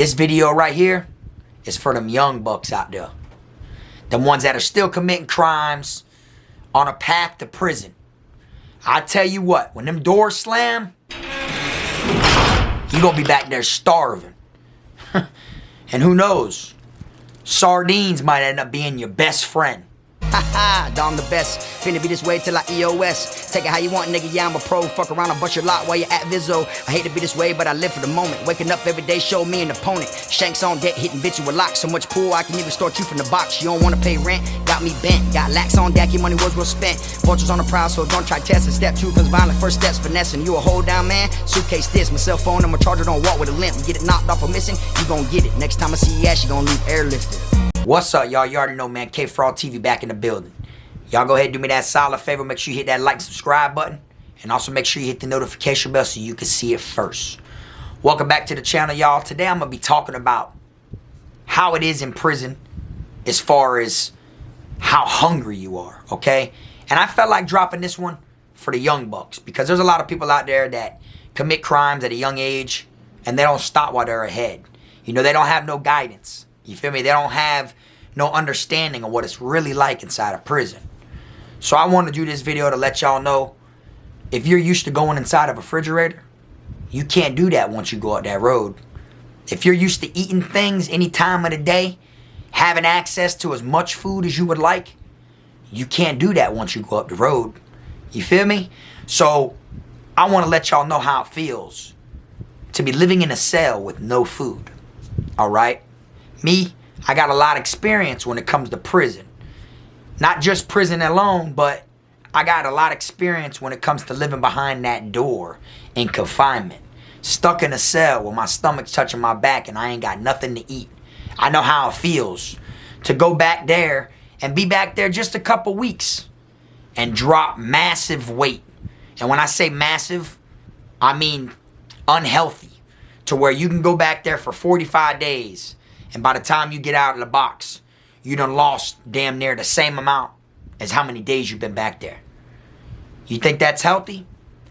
This video right here is for them young bucks out there. Them ones that are still committing crimes on a path to prison. I tell you what, when them doors slam, you gonna be back there starving. And who knows, sardines might end up being your best friend. Haha, Dom the best. Finna be this way till I EOS. Take it how you want, nigga. Yeah, I'm a pro. Fuck around and bust your lot while you're at Vizzo. I hate to be this way, but I live for the moment. Waking up every day, show me an opponent. Shanks on deck, hitting bitch with locks. So much pool, I can even start you from the box. You don't wanna pay rent, got me bent. Got lax on deck, your money was well spent. Vultures on the prowl, so don't try testing. Step 2, cause violent first steps finessing. You a hold down man, suitcase this. My cell phone, I'm a charger, don't walk with a limp. Get it knocked off or missing, you gon' get it. Next time I see you ass, you gon' leave airlifted. What's up, y'all? You already know, man. Kfrogtv back in the building. Y'all go ahead and do me that solid favor. Make sure you hit that like and subscribe button. And also make sure you hit the notification bell so you can see it first. Welcome back to the channel, y'all. Today I'm going to be talking about how it is in prison as far as how hungry you are, okay? And I felt like dropping this one for the young bucks because there's a lot of people out there that commit crimes at a young age and they don't stop while they're ahead. You know, they don't have no guidance. You feel me? They don't have no understanding of what it's really like inside of prison. So I want to do this video to let y'all know, if you're used to going inside of a refrigerator, you can't do that once you go up that road. If you're used to eating things any time of the day, having access to as much food as you would like, you can't do that once you go up the road. You feel me? So I want to let y'all know how it feels to be living in a cell with no food. All right? Me, I got a lot of experience when it comes to prison. Not just prison alone, but I got a lot of experience when it comes to living behind that door in confinement. Stuck in a cell with my stomach touching my back and I ain't got nothing to eat. I know how it feels to go back there and be back there just a couple weeks and drop massive weight. And when I say massive, I mean unhealthy. To where you can go back there for 45 days and by the time you get out of the box, you done lost damn near the same amount as how many days you've been back there. You think that's healthy?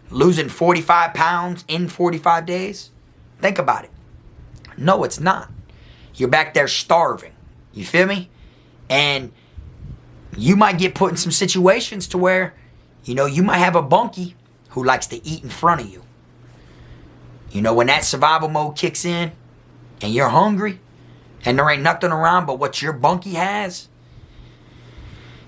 Losing 45 pounds in 45 days? Think about it. No, it's not. You're back there starving. You feel me? And you might get put in some situations to where, you know, you might have a bunkie who likes to eat in front of you. You know, when that survival mode kicks in and you're hungry, and there ain't nothing around but what your bunkie has,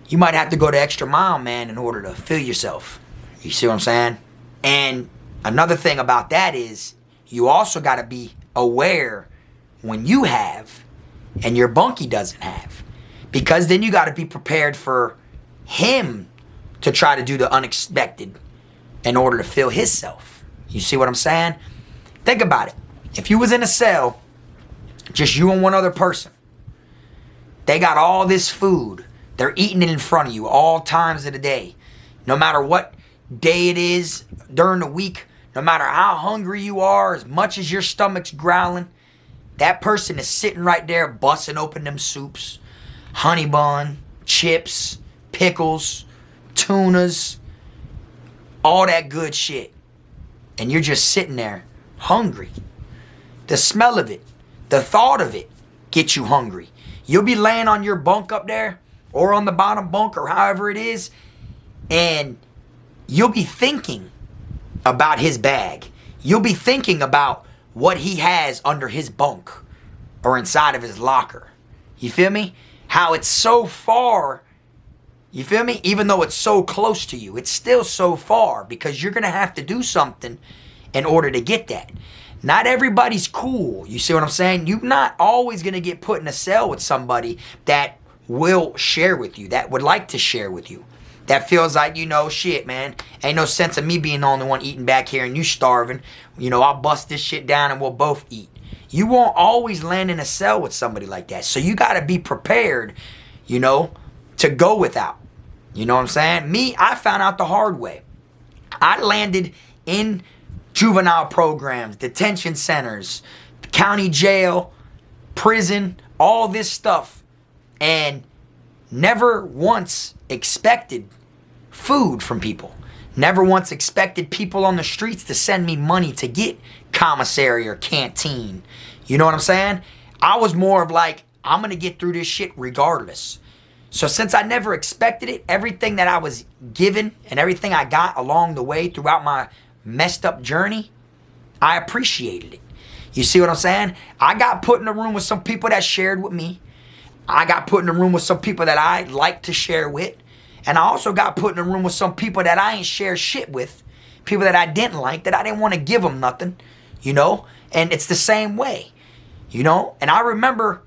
you might have to go the extra mile, man, in order to fill yourself. You see what I'm saying? And another thing about that is you also got to be aware when you have and your bunkie doesn't have. Because then you got to be prepared for him to try to do the unexpected in order to fill himself. You see what I'm saying? Think about it. If you was in a cell, just you and one other person. They got all this food. They're eating it in front of you all times of the day. No matter what day it is during the week, no matter how hungry you are, as much as your stomach's growling, that person is sitting right there busting open them soups, honey bun, chips, pickles, tunas, all that good shit. And you're just sitting there hungry. The smell of it, the thought of it gets you hungry. You'll be laying on your bunk up there or on the bottom bunk or however it is, and you'll be thinking about his bag. You'll be thinking about what he has under his bunk or inside of his locker. You feel me? How it's so far, you feel me? Even though it's so close to you, it's still so far because you're going to have to do something in order to get that. Not everybody's cool. You see what I'm saying? You're not always going to get put in a cell with somebody that will share with you, that would like to share with you. That feels like, you know, shit, man. Ain't no sense of me being the only one eating back here and you starving. You know, I'll bust this shit down and we'll both eat. You won't always land in a cell with somebody like that. So you got to be prepared, you know, to go without. You know what I'm saying? Me, I found out the hard way. I landed in juvenile programs, detention centers, county jail, prison, all this stuff, and never once expected food from people. Never once expected people on the streets to send me money to get commissary or canteen. You know what I'm saying? I was more of like, I'm going to get through this shit regardless. So since I never expected it, everything that I was given and everything I got along the way throughout my messed up journey, I appreciated it. You see what I'm saying? I got put in a room with some people that shared with me. I got put in a room with some people that I like to share with. And I also got put in a room with some people that I ain't share shit with. People that I didn't like, that I didn't want to give them nothing, you know? And it's the same way, you know? And I remember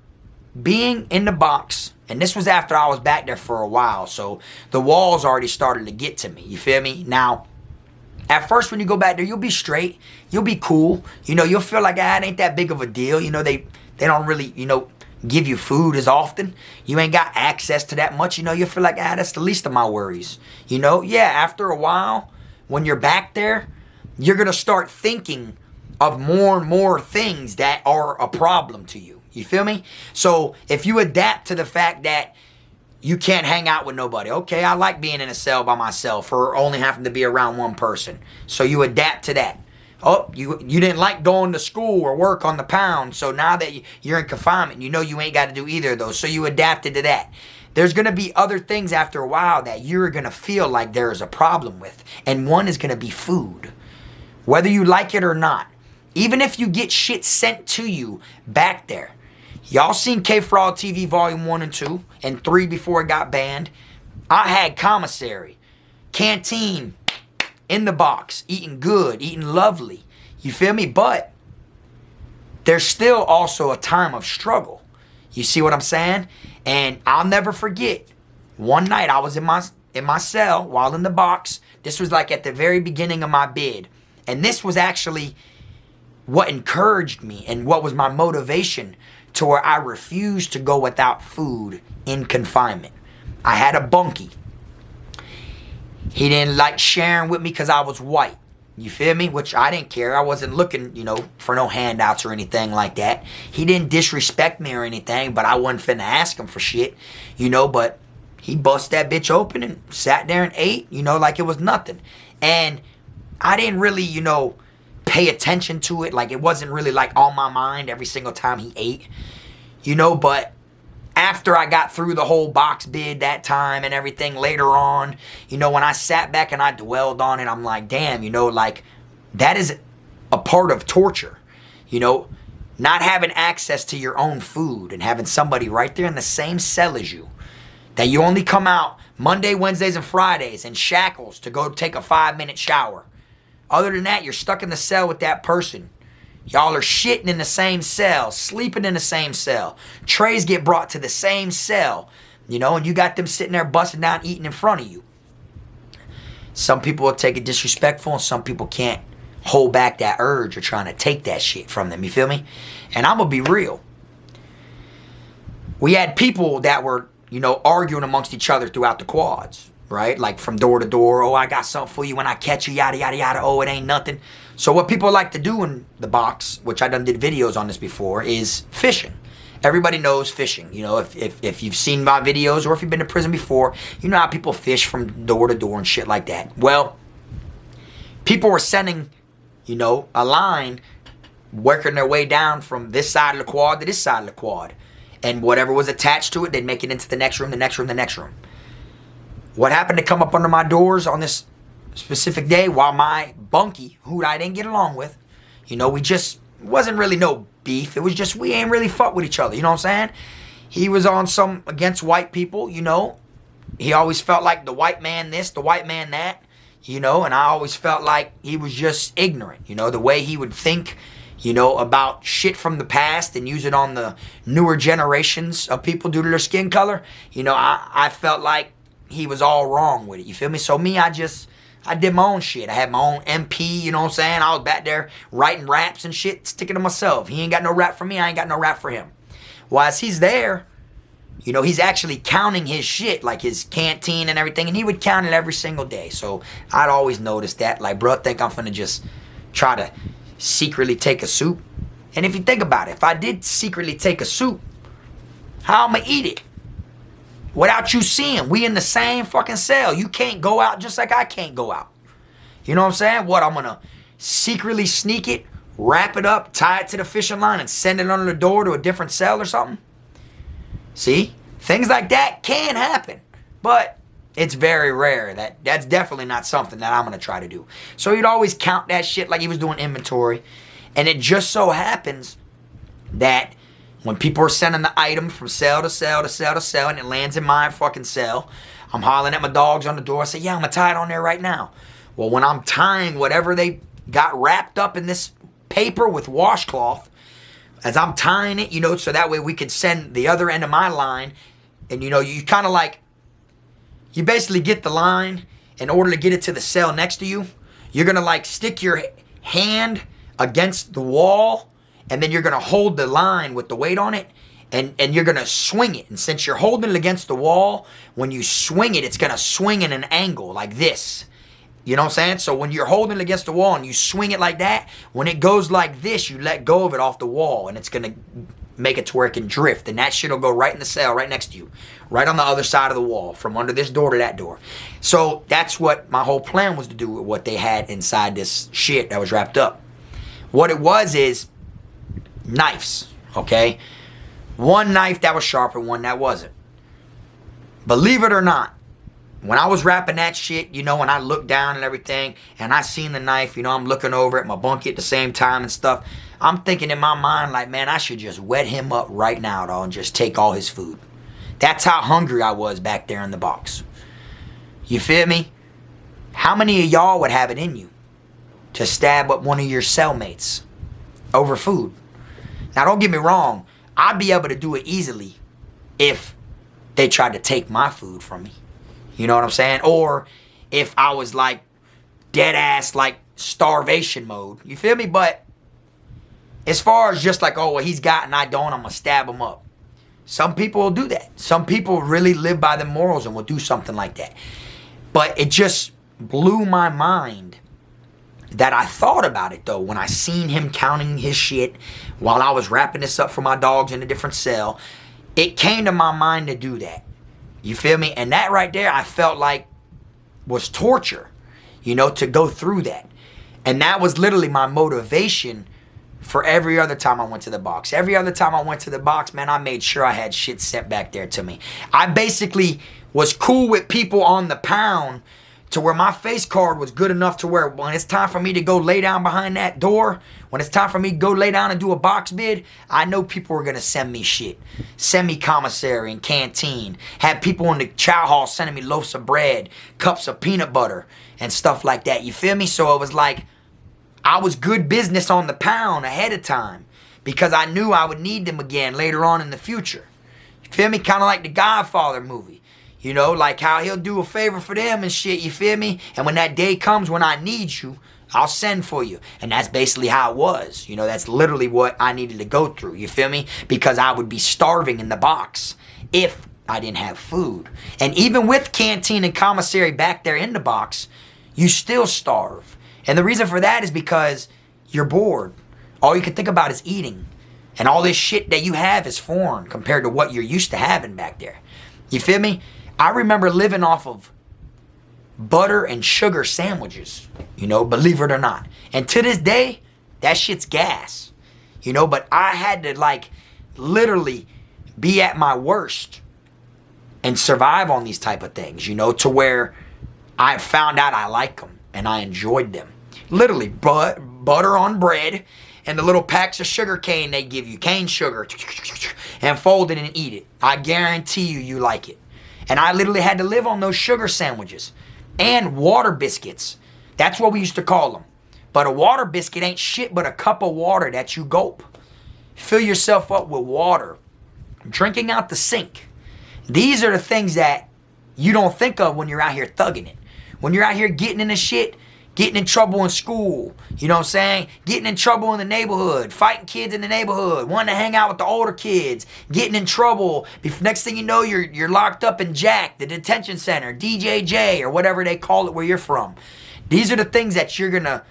being in the box, and this was after I was back there for a while, so the walls already started to get to me, you feel me? Now, at first when you go back there, you'll be straight, you'll be cool, you know, you'll feel like, it ain't that big of a deal, you know, they don't really, you know, give you food as often, you ain't got access to that much, you know, you'll feel like, that's the least of my worries, you know? Yeah, after a while, when you're back there, you're gonna start thinking of more and more things that are a problem to you. You feel me? So if you adapt to the fact that you can't hang out with nobody. Okay, I like being in a cell by myself or only having to be around one person. So you adapt to that. Oh, you didn't like going to school or work on the pound. So now that you're in confinement, you know you ain't got to do either of those. So you adapted to that. There's going to be other things after a while that you're going to feel like there is a problem with. And one is going to be food. Whether you like it or not. Even if you get shit sent to you back there. Y'all seen Kfrogtv Volume 1 and 2 and 3 before it got banned. I had commissary, canteen, in the box, eating good, eating lovely. You feel me? But there's still also a time of struggle. You see what I'm saying? And I'll never forget, one night I was in my cell while in the box. This was like at the very beginning of my bid. And this was actually what encouraged me and what was my motivation to where I refused to go without food in confinement. I had a bunkie. He didn't like sharing with me because I was white. You feel me? Which I didn't care. I wasn't looking, you know, for no handouts or anything like that. He didn't disrespect me or anything, but I wasn't finna ask him for shit, you know, but he bust that bitch open and sat there and ate, you know, like it was nothing. And I didn't really, you know, pay attention to it. Like it wasn't really like on my mind every single time he ate, you know, but after I got through the whole box bid that time and everything later on, you know, when I sat back and I dwelled on it, I'm like, damn, you know, like that is a part of torture, you know, not having access to your own food and having somebody right there in the same cell as you, that you only come out Monday, Wednesdays, and Fridays in shackles to go take a 5-minute shower. Other than that, you're stuck in the cell with that person. Y'all are shitting in the same cell, sleeping in the same cell. Trays get brought to the same cell, you know, and you got them sitting there busting down, eating in front of you. Some people will take it disrespectful, and some people can't hold back that urge of trying to take that shit from them, you feel me? And I'm going to be real. We had people that were, you know, arguing amongst each other throughout the quads. Right? Like from door to door. Oh, I got something for you when I catch you. Yada, yada, yada. Oh, it ain't nothing. So what people like to do in the box, which I done did videos on this before, is fishing. Everybody knows fishing. You know, if you've seen my videos or if you've been to prison before, you know how people fish from door to door and shit like that. Well, people were sending, you know, a line working their way down from this side of the quad to this side of the quad. And whatever was attached to it, they'd make it into the next room, the next room, the next room. What happened to come up under my doors on this specific day while my bunkie, who I didn't get along with, you know, it wasn't really no beef. It was just we ain't really fuck with each other. You know what I'm saying? He was on some against white people, you know. He always felt like the white man this, the white man that, you know. And I always felt like he was just ignorant, you know, the way he would think, you know, about shit from the past and use it on the newer generations of people due to their skin color. You know, I felt like he was all wrong with it, you feel me? So me, I did my own shit. I had my own MP, you know what I'm saying? I was back there writing raps and shit, sticking to myself. He ain't got no rap for me, I ain't got no rap for him. While as he's there, you know, he's actually counting his shit, like his canteen and everything, and he would count it every single day. So I'd always notice that, like, bro, think I'm finna just try to secretly take a soup? And if you think about it, if I did secretly take a soup, how I'ma eat it? Without you seeing, we in the same fucking cell. You can't go out just like I can't go out. You know what I'm saying? What, I'm gonna secretly sneak it wrap it up, tie it to the fishing line, and send it under the door to a different cell or something? See? Things like that can happen. But it's very rare. That's definitely not something that I'm going to try to do. So he'd always count that shit like he was doing inventory. And it just so happens that when people are sending the item from cell to cell to cell to cell and it lands in my fucking cell, I'm hollering at my dogs on the door. I say, yeah, I'm going to tie it on there right now. Well, when I'm tying whatever they got wrapped up in this paper with washcloth, as I'm tying it, you know, so that way we could send the other end of my line. And, you know, you kind of like, you basically get the line in order to get it to the cell next to you. You're going to like stick your hand against the wall, and then you're going to hold the line with the weight on it, and you're going to swing it. And since you're holding it against the wall, when you swing it, it's going to swing in an angle like this. You know what I'm saying? So when you're holding it against the wall and you swing it like that, when it goes like this, you let go of it off the wall, and it's going to make it to where it can drift. And that shit will go right in the cell right next to you, right on the other side of the wall, from under this door to that door. So that's what my whole plan was to do with what they had inside this shit that was wrapped up. What it was is knives, okay? One knife that was sharp and one that wasn't. Believe it or not, when I was wrapping that shit, you know, when I looked down and everything, and I seen the knife, you know, I'm looking over at my bunkie at the same time and stuff, I'm thinking in my mind, like, man, I should just wet him up right now, dog, and just take all his food. That's how hungry I was back there in the box. You feel me? How many of y'all would have it in you to stab up one of your cellmates over food? Now, don't get me wrong. I'd be able to do it easily if they tried to take my food from me. You know what I'm saying? Or if I was like dead ass like starvation mode. You feel me? But as far as just like, oh, well, he's got and I don't, I'm going to stab him up. Some people will do that. Some people really live by the morals and will do something like that. But it just blew my mind that I thought about it, though, when I seen him counting his shit while I was wrapping this up for my dogs in a different cell. It came to my mind to do that. You feel me? And that right there, I felt like was torture, you know, to go through that. And that was literally my motivation for every other time I went to the box. Every other time I went to the box, man, I made sure I had shit sent back there to me. I basically was cool with people on the pound to where my face card was good enough to where when it's time for me to go lay down behind that door, when it's time for me to go lay down and do a box bid, I know people are going to send me shit. Send me commissary and canteen. Have people in the chow hall sending me loaves of bread, cups of peanut butter, and stuff like that. You feel me? So it was like I was good business on the pound ahead of time because I knew I would need them again later on in the future. You feel me? Kind of like the Godfather movie. You know, like how he'll do a favor for them and shit, you feel me? And when that day comes when I need you, I'll send for you. And that's basically how it was. You know, that's literally what I needed to go through, you feel me? Because I would be starving in the box if I didn't have food. And even with canteen and commissary back there in the box, you still starve. And the reason for that is because you're bored. All you can think about is eating. And all this shit that you have is foreign compared to what you're used to having back there. You feel me? I remember living off of butter and sugar sandwiches, you know, believe it or not. And to this day, that shit's gas, you know, but I had to like literally be at my worst and survive on these type of things, you know, to where I found out I like them and I enjoyed them. Literally butter on bread and the little packs of sugar cane they give you, cane sugar, and fold it and eat it. I guarantee you like it. And I literally had to live on those sugar sandwiches and water biscuits. That's what we used to call them. But a water biscuit ain't shit but a cup of water that you gulp. Fill yourself up with water. Drinking out the sink. These are the things that you don't think of when you're out here thugging it. When you're out here getting in the shit, getting in trouble in school, you know what I'm saying? Getting in trouble in the neighborhood, fighting kids in the neighborhood, wanting to hang out with the older kids, getting in trouble. Next thing you know, you're locked up in Jack, the detention center, DJJ, or whatever they call it where you're from. These are the things that you're going to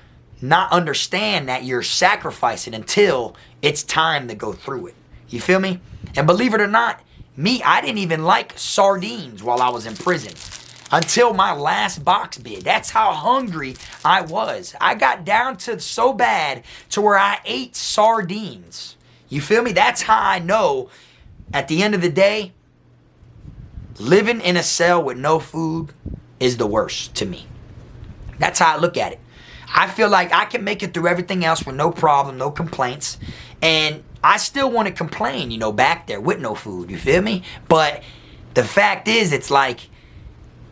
not understand that you're sacrificing until it's time to go through it. You feel me? And believe it or not, I didn't even like sardines while I was in prison. until my last box bid. That's how hungry I was. I got down to so bad to where I ate sardines. You feel me? That's how I know at the end of the day, living in a cell with no food is the worst to me. That's how I look at it. I feel like I can make it through everything else with no problem, no complaints. And I still want to complain, you know, back there with no food. You feel me? But the fact is, it's like,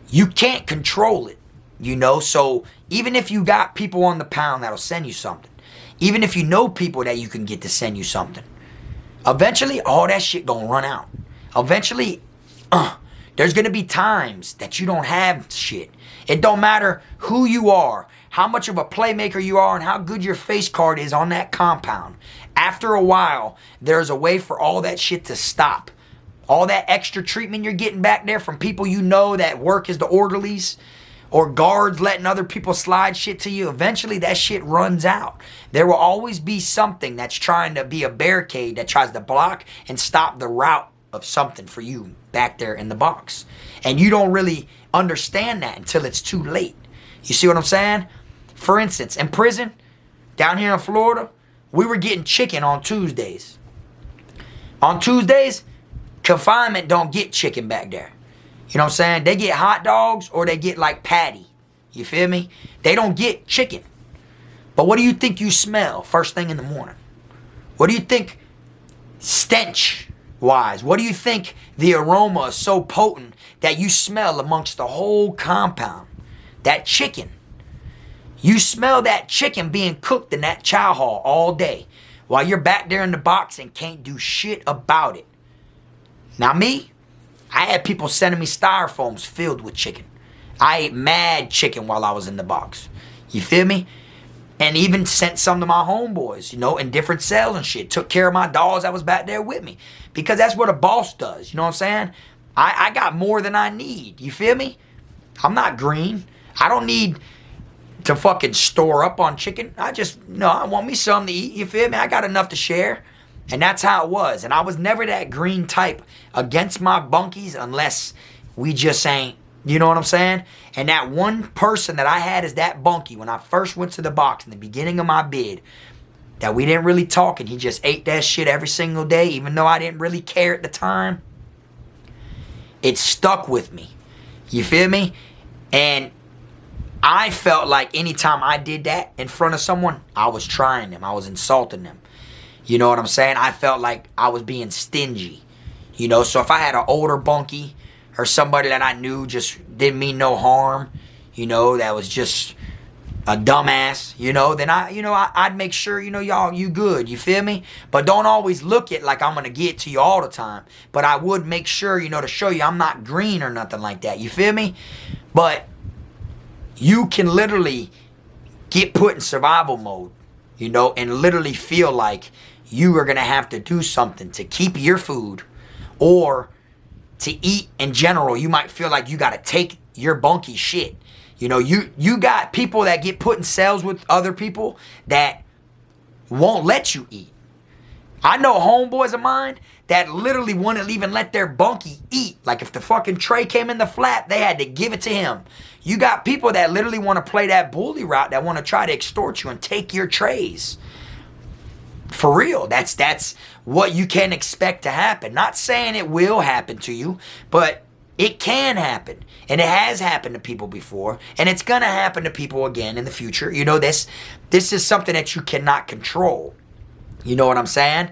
you can't control it, you know? So even if you got people on the pound that'll send you something, even if you know people that you can get to send you something, eventually all that shit gonna run out. Eventually, there's gonna be times that you don't have shit. It don't matter who you are, how much of a playmaker you are, and how good your face card is on that compound. After a while, there's a way for all that shit to stop. All that extra treatment you're getting back there from people you know that work as the orderlies or guards letting other people slide shit to you, eventually that shit runs out. There will always be something that's trying to be a barricade that tries to block and stop the route of something for you back there in the box. And you don't really understand that until it's too late. You see what I'm saying? For instance, in prison, down here in Florida, we were getting chicken on Tuesdays. On Tuesdays, confinement don't get chicken back there. You know what I'm saying? They get hot dogs or they get like patty. You feel me? They don't get chicken. But what do you think you smell first thing in the morning? What do you think stench-wise? What do you think the aroma is so potent that you smell amongst the whole compound? That chicken. You smell that chicken being cooked in that chow hall all day while you're back there in the box and can't do shit about it. Now me, I had people sending me styrofoams filled with chicken. I ate mad chicken while I was in the box. You feel me? And even sent some to my homeboys, you know, in different cells and shit. Took care of my dogs that was back there with me. Because that's what a boss does, you know what I'm saying? I got more than I need, you feel me? I'm not green. I don't need to fucking store up on chicken. I want me something to eat, you feel me? I got enough to share. And that's how it was. And I was never that green type against my bunkies unless we just ain't, you know what I'm saying? And that one person that I had as that bunkie when I first went to the box in the beginning of my bid, that we didn't really talk and he just ate that shit every single day, even though I didn't really care at the time, it stuck with me. You feel me? And I felt like anytime I did that in front of someone, I was trying them. I was insulting them. You know what I'm saying? I felt like I was being stingy. You know, so if I had an older bunkie or somebody that I knew just didn't mean no harm, you know, that was just a dumbass, you know, then I'd make sure, you know, y'all, you good, you feel me? But don't always look it like I'm going to get to you all the time. But I would make sure, you know, to show you I'm not green or nothing like that, you feel me? But you can literally get put in survival mode, you know, and literally feel like you are going to have to do something to keep your food or to eat in general. You might feel like you got to take your bunkie shit. You know, you got people that get put in cells with other people that won't let you eat. I know homeboys of mine that literally wouldn't even let their bunkie eat. Like if the fucking tray came in the flat, they had to give it to him. You got people that literally want to play that bully route, that want to try to extort you and take your trays. For real, that's what you can expect to happen. Not saying it will happen to you, but it can happen. And it has happened to people before. And it's going to happen to people again in the future. You know, this is something that you cannot control. You know what I'm saying?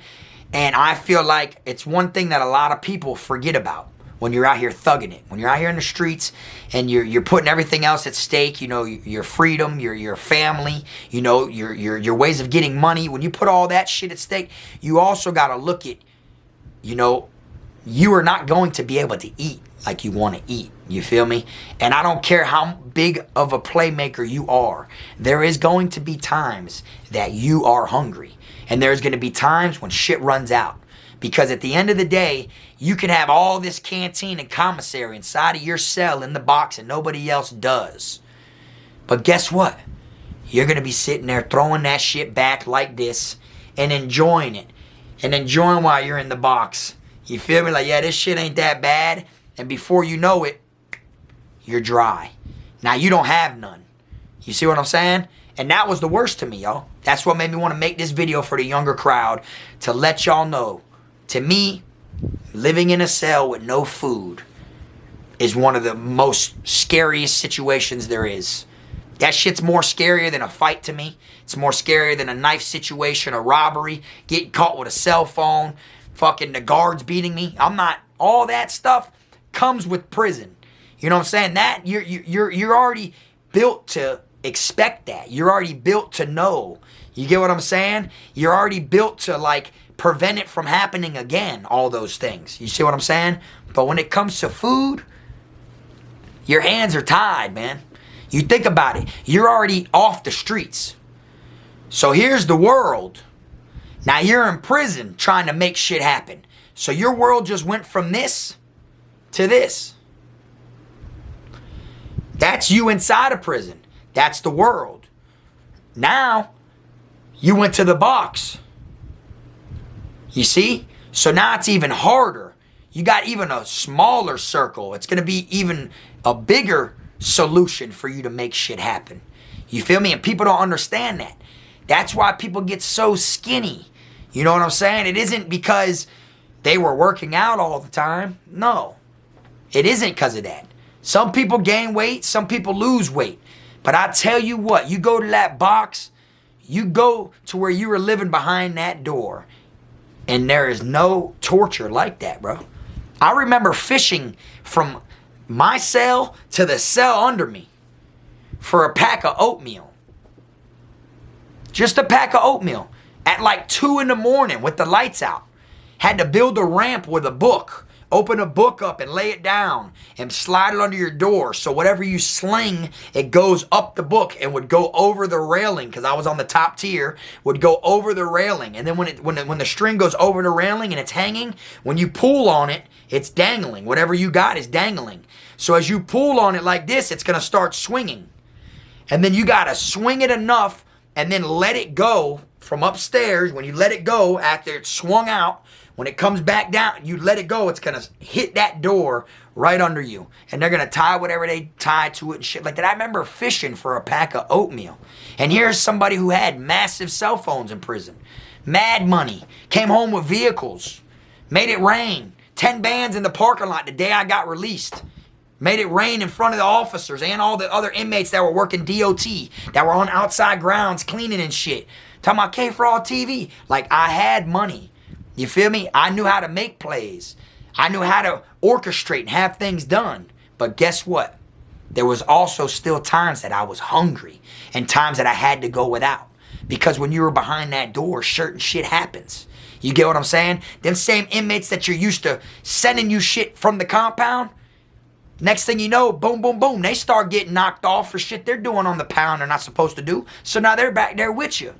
And I feel like it's one thing that a lot of people forget about when you're out here thugging it. When you're out here in the streets and you're putting everything else at stake, you know, your freedom, your family, you know, your ways of getting money. When you put all that shit at stake, you also got to look at, you know, you are not going to be able to eat like you want to eat. You feel me? And I don't care how big of a playmaker you are. There is going to be times that you are hungry. And there's going to be times when shit runs out. Because at the end of the day, you can have all this canteen and commissary inside of your cell in the box and nobody else does. But guess what? You're going to be sitting there throwing that shit back like this and enjoying it. And enjoying while you're in the box. You feel me? Like, yeah, this shit ain't that bad. And before you know it, you're dry. Now you don't have none. You see what I'm saying? And that was the worst to me, yo. That's what made me want to make this video for the younger crowd, to let y'all know, to me, living in a cell with no food is one of the most scariest situations there is. That shit's more scarier than a fight to me. It's more scarier than a knife situation, a robbery, getting caught with a cell phone, fucking the guards beating me. I'm not, all that stuff comes with prison. You know what I'm saying? That, you're already built to expect that. You're already built to know. You get what I'm saying? You're already built to, like, prevent it from happening again, all those things. You see what I'm saying? But when it comes to food, your hands are tied, man. You think about it. You're already off the streets. So here's the world. Now you're in prison trying to make shit happen. So your world just went from this to this. That's you inside of prison. That's the world. Now, you went to the box. You see? So now it's even harder. You got even a smaller circle. It's going to be even a bigger solution for you to make shit happen. You feel me? And people don't understand that. That's why people get so skinny. You know what I'm saying? It isn't because they were working out all the time. No. It isn't because of that. Some people gain weight, some people lose weight. But I tell you what, you go to that box, you go to where you were living behind that door, and there is no torture like that, bro. I remember fishing from my cell to the cell under me for a pack of oatmeal. Just a pack of oatmeal at like 2 in the morning with the lights out. Had to build a ramp with a book. Open a book up and lay it down and slide it under your door. So whatever you sling, it goes up the book and would go over the railing, because I was on the top tier, would go over the railing. And then when the string goes over the railing and it's hanging, when you pull on it, it's dangling. Whatever you got is dangling. So as you pull on it like this, it's going to start swinging. And then you got to swing it enough and then let it go from upstairs. When you let it go after it's swung out, when it comes back down, you let it go, it's going to hit that door right under you. And they're going to tie whatever they tie to it and shit like that. I remember fishing for a pack of oatmeal. And here's somebody who had massive cell phones in prison. Mad money. Came home with vehicles. Made it rain. 10 bands in the parking lot the day I got released. Made it rain in front of the officers and all the other inmates that were working DOT, that were on outside grounds cleaning and shit. Talking about Kfrogtv. Like, I had money. You feel me? I knew how to make plays. I knew how to orchestrate and have things done. But guess what? There was also still times that I was hungry and times that I had to go without. Because when you were behind that door, certain shit happens. You get what I'm saying? Them same inmates that you're used to sending you shit from the compound, next thing you know, boom, boom, boom, they start getting knocked off for shit they're doing on the pound they're not supposed to do. So now they're back there with you.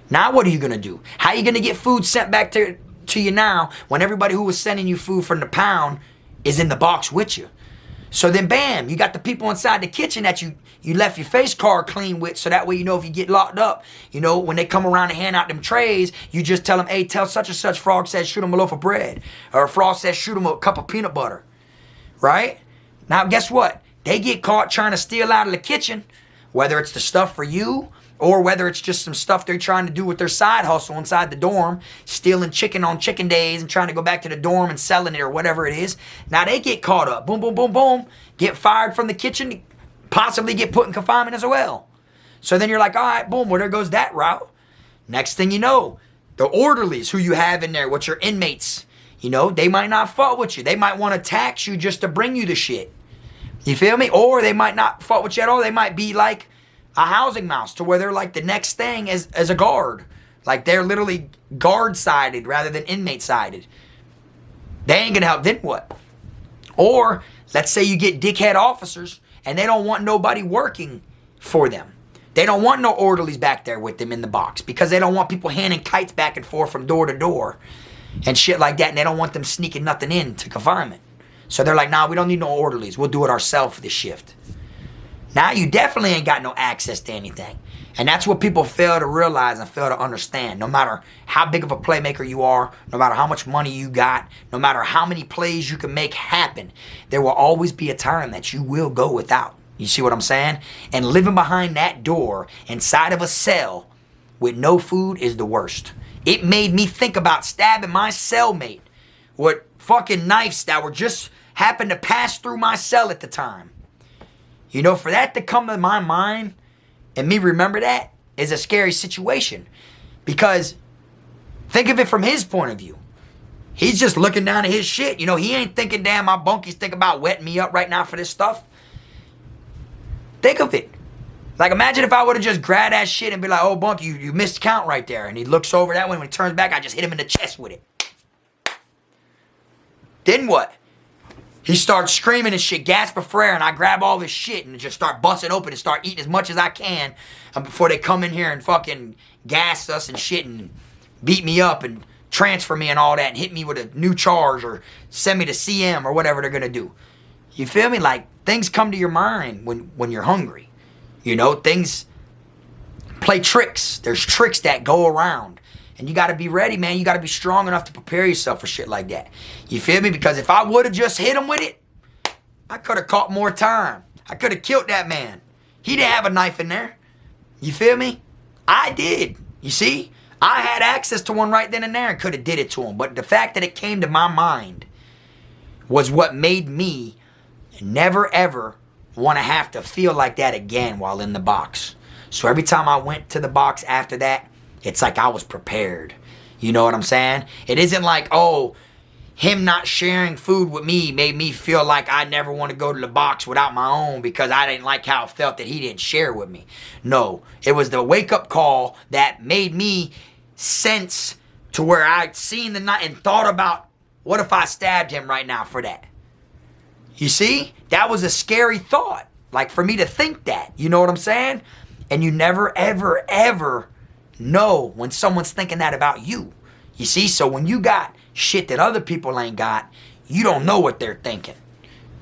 Now what are you going to do? How are you going to get food sent back to you now when everybody who was sending you food from the pound is in the box with you? So then bam, you got the people inside the kitchen that you left your face card clean with, so that way you know if you get locked up, you know, when they come around and hand out them trays, you just tell them, hey, tell such and such Frog says shoot him a loaf of bread. Or Frog says shoot him a cup of peanut butter. Right? Now guess what? They get caught trying to steal out of the kitchen, whether it's the stuff for you or whether it's just some stuff they're trying to do with their side hustle inside the dorm, stealing chicken on chicken days and trying to go back to the dorm and selling it or whatever it is. Now they get caught up. Boom, boom, boom, boom. Get fired from the kitchen, possibly get put in confinement as well. So then you're like, all right, boom, well, there goes that route. Next thing you know, the orderlies who you have in there, what's your inmates, you know, they might not fuck with you. They might want to tax you just to bring you the shit. You feel me? Or they might not fuck with you at all. They might be like a housing mouse, to where they're like the next thing as a guard. Like they're literally guard-sided rather than inmate-sided. They ain't gonna help, then what? Or let's say you get dickhead officers and they don't want nobody working for them. They don't want no orderlies back there with them in the box because they don't want people handing kites back and forth from door to door and shit like that, and they don't want them sneaking nothing in to confinement. So they're like, nah, we don't need no orderlies. We'll do it ourselves for this shift. Now you definitely ain't got no access to anything. And that's what people fail to realize and fail to understand. No matter how big of a playmaker you are, no matter how much money you got, no matter how many plays you can make happen, there will always be a time that you will go without. You see what I'm saying? And living behind that door inside of a cell with no food is the worst. It made me think about stabbing my cellmate with fucking knives that were just happened to pass through my cell at the time. You know, for that to come to my mind and me remember that is a scary situation. Because think of it from his point of view. He's just looking down at his shit. You know, he ain't thinking, damn, my bunkies think about wetting me up right now for this stuff. Think of it. Like, imagine if I would have just grabbed that shit and be like, oh, Bunky, you missed count right there. And he looks over that way. When he turns back, I just hit him in the chest with it. Then what? He starts screaming and shit, gasping for air, and I grab all this shit and just start busting open and start eating as much as I can before they come in here and fucking gas us and shit and beat me up and transfer me and all that and hit me with a new charge or send me to CM or whatever they're gonna do. You feel me? Like, things come to your mind when you're hungry. You know, things play tricks. There's tricks that go around. And you got to be ready, man. You got to be strong enough to prepare yourself for shit like that. You feel me? Because if I would have just hit him with it, I could have caught more time. I could have killed that man. He didn't have a knife in there. You feel me? I did. You see? I had access to one right then and there and could have did it to him. But the fact that it came to my mind was what made me never ever want to have to feel like that again while in the box. So every time I went to the box after that, it's like I was prepared. You know what I'm saying? It isn't like, oh, him not sharing food with me made me feel like I never want to go to the box without my own because I didn't like how it felt that he didn't share with me. No, it was the wake-up call that made me sense to where I'd seen the night and thought about, what if I stabbed him right now for that? You see? That was a scary thought. Like, for me to think that. You know what I'm saying? And you never, ever, ever know when someone's thinking that about you. You see? So when you got shit that other people ain't got, you don't know what they're thinking.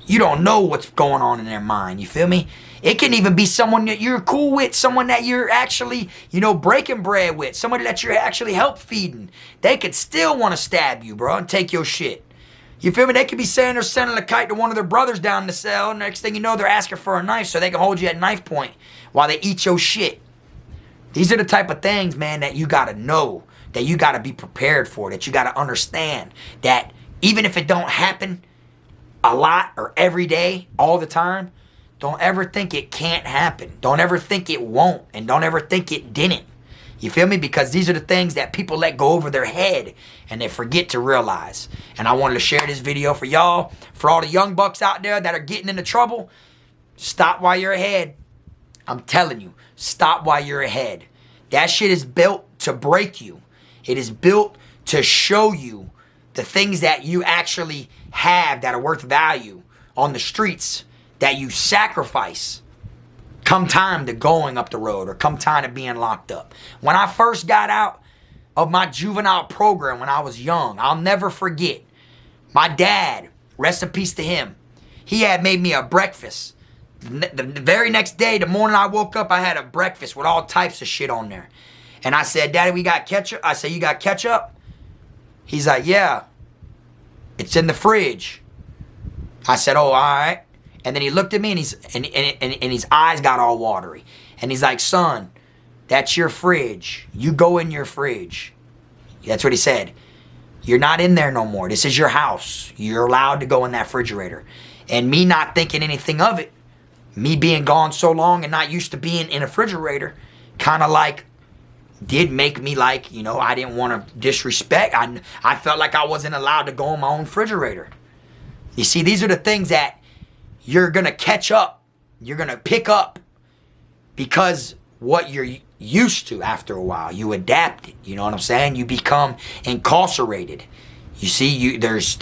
You don't know what's going on in their mind. You feel me? It can even be someone that you're cool with, someone that you're actually, you know, breaking bread with, somebody that you're actually help feeding. They could still want to stab you, bro, and take your shit. You feel me? They could be saying they're sending a kite to one of their brothers down the cell. Next thing you know, they're asking for a knife so they can hold you at knife point while they eat your shit. These are the type of things, man, that you got to know, that you got to be prepared for, that you got to understand that even if it don't happen a lot or every day, all the time, don't ever think it can't happen. Don't ever think it won't, and don't ever think it didn't. You feel me? Because these are the things that people let go over their head and they forget to realize. And I wanted to share this video for y'all, for all the young bucks out there that are getting into trouble. Stop while you're ahead. I'm telling you, stop while you're ahead. That shit is built to break you. It is built to show you the things that you actually have that are worth value on the streets that you sacrifice come time to going up the road or come time to being locked up. When I first got out of my juvenile program when I was young, I'll never forget. My dad, rest in peace to him, he had made me a breakfast. The very next day, the morning I woke up, I had a breakfast with all types of shit on there. And I said, Daddy, we got ketchup? I said, you got ketchup? He's like, yeah, it's in the fridge. I said, oh, all right. And then he looked at me and his eyes got all watery. And he's like, son, that's your fridge. You go in your fridge. That's what he said. You're not in there no more. This is your house. You're allowed to go in that refrigerator. And me not thinking anything of it, me being gone so long and not used to being in a refrigerator, kind of like did make me like, you know, I didn't want to disrespect. I felt like I wasn't allowed to go in my own refrigerator. You see, these are the things that you're going to catch up. You're going to pick up because what you're used to after a while. You adapt it. You know what I'm saying? You become incarcerated. You see, there's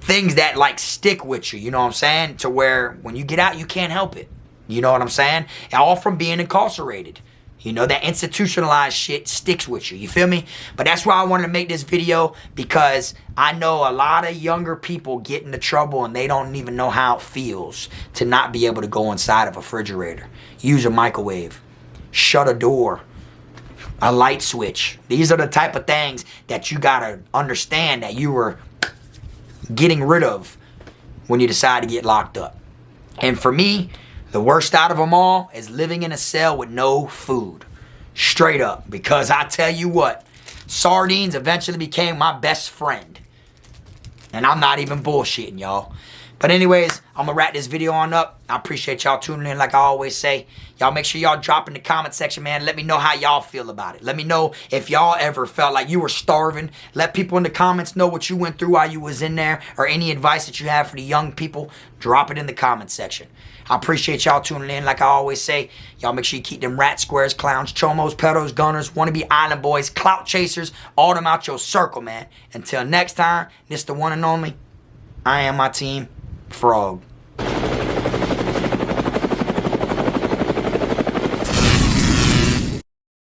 things that like stick with you. You know what I'm saying? To where when you get out, you can't help it. You know what I'm saying? All from being incarcerated. You know, that institutionalized shit sticks with you. You feel me? But that's why I wanted to make this video, because I know a lot of younger people get into trouble and they don't even know how it feels to not be able to go inside of a refrigerator, use a microwave, shut a door, a light switch. These are the type of things that you gotta understand that you were getting rid of when you decide to get locked up. And for me, the worst out of them all is living in a cell with no food. Straight up. Because I tell you what, sardines eventually became my best friend. And I'm not even bullshitting, y'all. But anyways, I'm going to wrap this video on up. I appreciate y'all tuning in like I always say. Y'all make sure y'all drop in the comment section, man. Let me know how y'all feel about it. Let me know if y'all ever felt like you were starving. Let people in the comments know what you went through while you was in there, or any advice that you have for the young people. Drop it in the comment section. I appreciate y'all tuning in like I always say. Y'all make sure you keep them rat squares, clowns, chomos, pedos, gunners, wannabe island boys, clout chasers, all them out your circle, man. Until next time, this the one and only. I am my team. Frog.